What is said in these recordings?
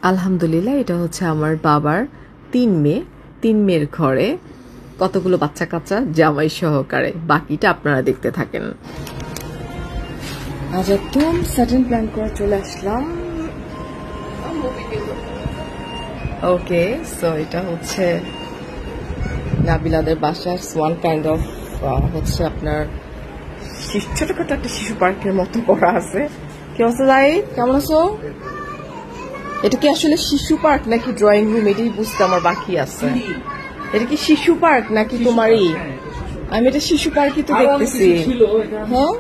আলহামদুলিল্লাহ, এটা হচ্ছে আমার বাবার 3 মেয়ে। 3 মেয়ের ঘরে কতগুলো বাচ্চা কাচ্চা জামাই সহকারে। বাকিটা আপনারা দেখতে থাকেন। আজ একদম সাডেন প্ল্যান করে চলে আসলাম। ওকে, সো এটা হচ্ছে নাবিলাদের বাসার ওয়ান কাইন্ড অফ হচ্ছে আপনার ছোটখাটো একটা শিশু পার্কের মতো করা আছে। কি অবস্থা জাহিদ, কেমন আছো? এটা কি আসলে শিশু পার্ক নাকি ড্রয়িং রুম, এটাই বুঝতে আমার বাকি আছে। এটা কি শিশু পার্ক নাকি তোমারই? আমি এটা শিশু পার্কই তো দেখতেছি। হ্যাঁ,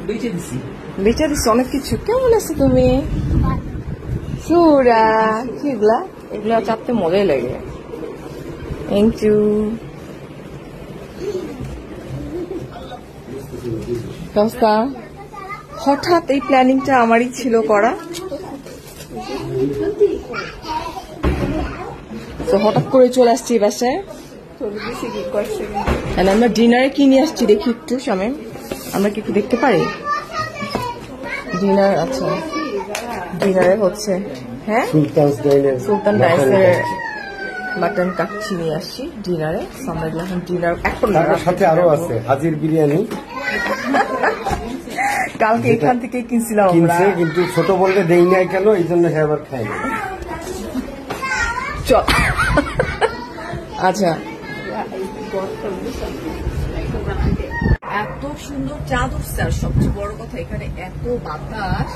বেচে দিচ্ছি অনেক কিছু। কেমন আছো তুমি? সুরা কি এগুলা? এগুলা চাপতে মজাই লাগে। Thank you. হঠাৎ এই প্ল্যানিংটা আমারই ছিল করা। তো হঠাৎ করে চলে আসছি বাসায়। আমরা ডিনারে কি নিয়ে আসছি দেখি একটু সামনে। আমরা কি একটু দেখতে পারি ডিনার? আচ্ছা, ডিনারে হচ্ছে হ্যাঁ সুলতান ডাইসের মাটন কাচ্চি নিয়ে আসছি ডিনারে। আমরা এখন ডিনার এখন সাথে আরো আছে হাজির বিরিয়ানি। কালকে এখান থেকে কিনছিলাম কিনছে, কিন্তু ছোট বলতে দেই নাই কেন, এই জন্য আবার খাই না। চল আচ্ছা, এত সুন্দর চাঁদ উঠছে আর সবচেয়ে বড় কথা এখানে এত বাতাস।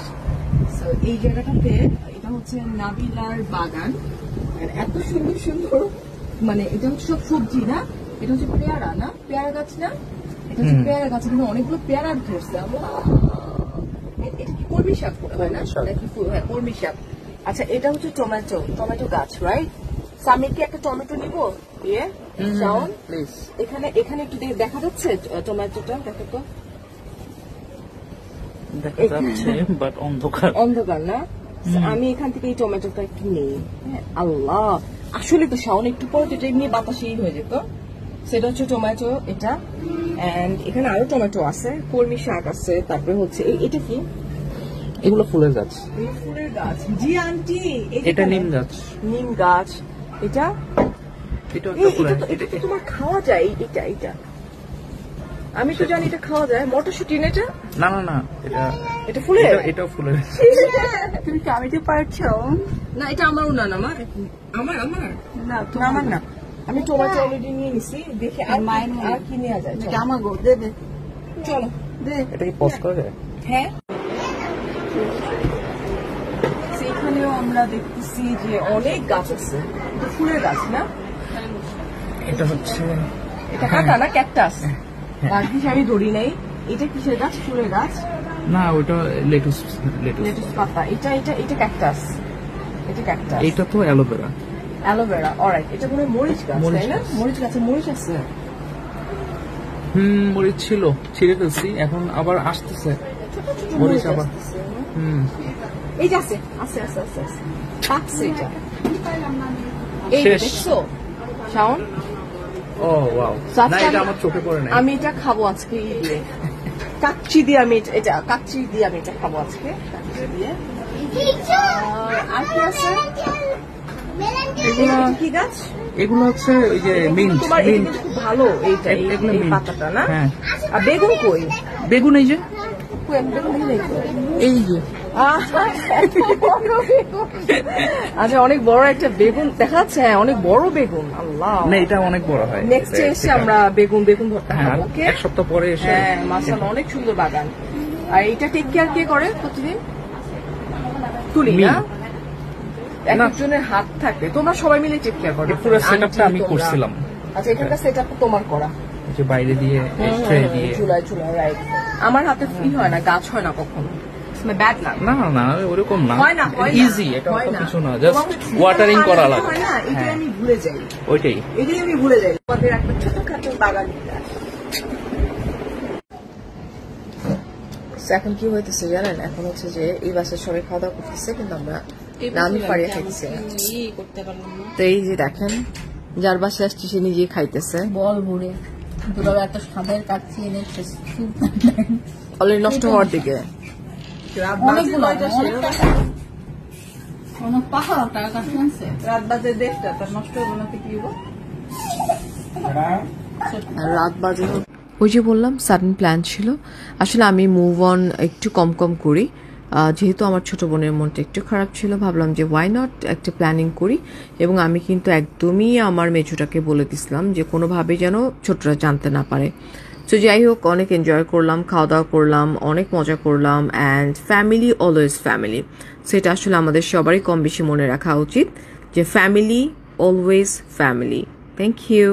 এই জায়গাটাতে এটা হচ্ছে নাবিলার বাগান। এত সুন্দর সুন্দর, মানে এটা হচ্ছে সব সবজি না, এটা হচ্ছে পেয়ারা না, পেয়ারা গাছ না, এটা হচ্ছে পেয়ারা গাছ। কিন্তু অনেকগুলো পেয়ারা ধরছে। এটা কি কলমি শাক হয় না? হ্যাঁ, কলমি শাক। আচ্ছা, এটা হচ্ছে টমেটো, টমেটো গাছ, রাইট? আমি কি একটা টমেটো নিব? এখানে এখানে একটু দেখা যাচ্ছে টমেটোটা? দেখো তো, অন্ধকার না? আমি এখান থেকে এই টমেটোটা একটু নেই। আল্লাহ, আসলে তো শাওন একটু পরে যেটা এমনি বাতাসেই হয়ে যেত। সেটা হচ্ছে টমেটো এটা। এন্ড এখানে আরো টমেটো আছে, কলমি শাক আছে, তারপরে হচ্ছে এটা কি? এগুলো ফুলের গাছ। ফুলের গাছ? জি আন্টি, এটা নিম গাছ। নিম গাছ। এটা তোমার খাওয়া যায়? এটা এটা আমি তো জানি এটা খাওয়া যায়। মটরশুটি না এটা? না না না, এটা ফুলের। এটাও ফুলের। তুমি কামিতে পারছো না? এটা আমারও না। না আমার আমার না। আমি টমেটো অলরেডি নিয়ে নিছি। দেখে আর কি নেওয়া যায়? আমাগো দেবে, চলো দে। এটা কি পোস্ট করে? হ্যাঁ, সেখানেও আমরা দেখতেছি যে অনেক গাছ আছে। এটা ফুলের গাছ না? এটা হচ্ছে এটা কাটা না, ক্যাকটাস। আর কি আমি ধরি নাই। এটা কিসের গাছ? ফুলের গাছ না, ওইটা লেটুস পাতা। এটা এটা এটা ক্যাকটাস। এটা ক্যাকটাস। এটা তো অ্যালোভেরা। Aloe vera, alright. এটা কোনো মরিচ গাছ, তাই না? মরিচ গাছে মরিচ আছে। মরিচ ছিল, ছিঁড়ে ফেলছি, এখন আবার আসতেছে মরিচ আবার। এই যে আছে আছে আছে আছে আছে এটা। এই দেখছো শাওন? ও ওয়াও, না এটা আমার চোখে পড়ে নাই। আমি এটা খাবো আজকে দিয়ে কাচ্চি দিয়ে। আমি এটা কাচ্চি দিয়ে আমি এটা খাবো আজকে, কাচ্চি দিয়ে। আর কি আছে? কি গাছ? এগুলো হচ্ছে ওই যে মিন্ট। তোমার এটা খুব ভালো এইটা, এই পাতাটা না? হ্যাঁ। আর বেগুন কই? বেগুন এই যে, এই যে। আচ্ছা, অনেক বড় একটা বেগুন দেখা যাচ্ছে। হ্যাঁ, অনেক বড় বেগুন। আল্লাহ, না এটা অনেক বড় হয়। নেক্সট এসে আমরা বেগুন ধরতে হবে। ওকে, এক সপ্তাহ পরে এসে। হ্যাঁ, মাশাআল্লাহ, অনেক সুন্দর বাগান। আর এটা টেক কেয়ার কে করে প্রতিদিন? তুলি না? একজনের হাত থাকে, তোমরা সবাই মিলে টেক কেয়ার করো। পুরো সেটআপটা আমি করছিলাম। আচ্ছা, এখানকার সেটআপ তোমার করা? যে বাইরে দিয়ে ট্রে দিয়ে চুলায় রাইট। আমার হাতে ফ্রি হয় না, গাছ হয় না কখনো। ব্যাড না, না না ওরকম না, হয় না, ইজি। এটা কিছু না, জাস্ট ওয়াটারিং করা লাগে। এটাই আমি ভুলে যাই। এটাই আমি ভুলে যাই। আমাদের একটা ছোটখাটো বাগান। এখন কি হইতেছে জানেন? এখন হচ্ছে যে এই বাসায় সবাই খাওয়া দাওয়া করতেছে, কিন্তু আমরা নামি পাড়িয়ে খাইতেছি না। তো এই যে দেখেন, যার বাসায় আসছে সে নিজেই খাইতেছে বল ভরে। দুটো এত স্বাদের কাচ্চি এনেছে, অলরেডি নষ্ট হওয়ার দিকে। আমার পাহাড় টাকা কাটছে রাত বাজে 1:30 তার নষ্ট হবে না কি হবো রাত বাজে। ওই যে বললাম সাডেন প্ল্যান ছিল। আসলে আমি মুভ অন একটু কম কম করি, যেহেতু আমার ছোট বোনের মনটা একটু খারাপ ছিল, ভাবলাম যে ওয়াই নট একটা প্ল্যানিং করি। এবং আমি কিন্তু একদমই আমার মেজুটাকে বলে দিছিলাম যে কোনোভাবে যেন ছোটরা জানতে না পারে। তো যাই হোক, অনেক এনজয় করলাম, খাওয়া দাওয়া করলাম, অনেক মজা করলাম। অ্যান্ড ফ্যামিলি অলওয়েজ ফ্যামিলি, সেটা আসলে আমাদের সবারই কম বেশি মনে রাখা উচিত যে family always family. Thank you.